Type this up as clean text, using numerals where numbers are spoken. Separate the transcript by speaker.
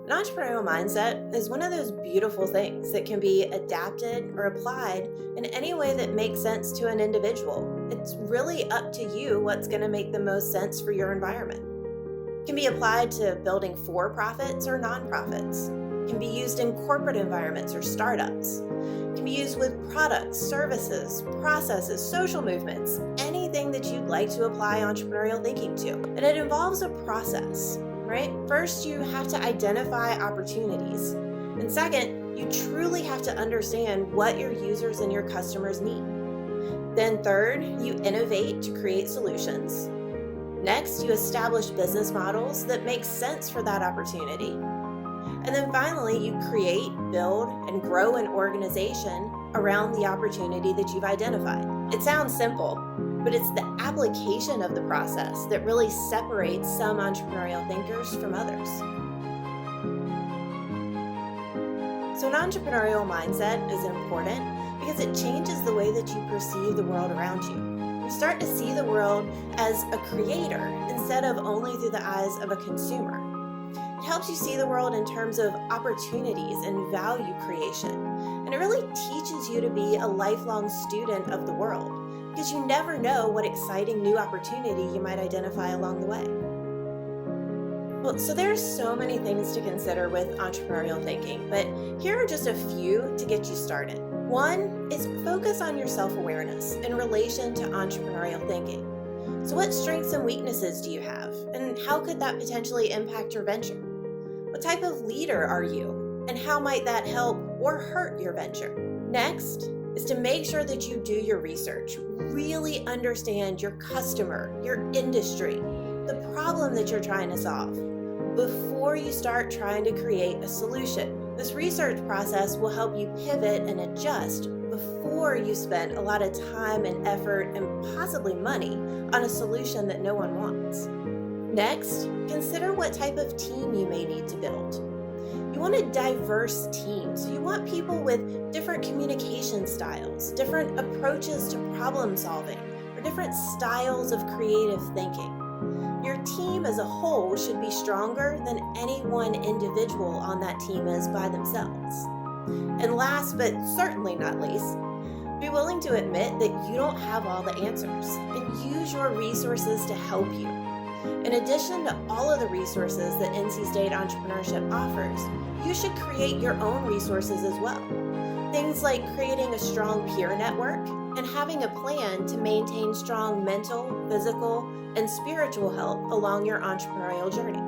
Speaker 1: An entrepreneurial mindset is one of those beautiful things that can be adapted or applied in any way that makes sense to an individual. It's really up to you what's going to make the most sense for your environment. It can be applied to building for profits or nonprofits. It can be used in corporate environments or startups. It can be used with products, services, processes, social movements, anything that you'd like to apply entrepreneurial thinking to. And it involves a process. Right? First, you have to identify opportunities. And second, you truly have to understand what your users and your customers need. Then third, you innovate to create solutions. Next, you establish business models that make sense for that opportunity. And then finally, you create, build, and grow an organization around the opportunity that you've identified. It sounds simple, but it's the application of the process that really separates some entrepreneurial thinkers from others. So an entrepreneurial mindset is important because it changes the way that you perceive the world around you. You start to see the world as a creator instead of only through the eyes of a consumer. It helps you see the world in terms of opportunities and value creation. And it really teaches you to be a lifelong student of the world, because you never know what exciting new opportunity you might identify along the way. Well, so there's so many things to consider with entrepreneurial thinking, but here are just a few to get you started. One is focus on your self-awareness in relation to entrepreneurial thinking. So what strengths and weaknesses do you have, and how could that potentially impact your venture? What type of leader are you, and how might that help or hurt your venture? Next is to make sure that you do your research, really understand your customer, your industry, the problem that you're trying to solve before you start trying to create a solution. This research process will help you pivot and adjust before you spend a lot of time and effort and possibly money on a solution that no one wants. Next, consider what type of team you may need to build. You want a diverse team, so you want people with different communication styles, different approaches to problem solving, or different styles of creative thinking. Your team as a whole should be stronger than any one individual on that team is by themselves. And last but certainly not least, be willing to admit that you don't have all the answers and use your resources to help you. In addition to all of the resources that NC State Entrepreneurship offers, you should create your own resources as well. Things like creating a strong peer network and having a plan to maintain strong mental, physical, and spiritual health along your entrepreneurial journey.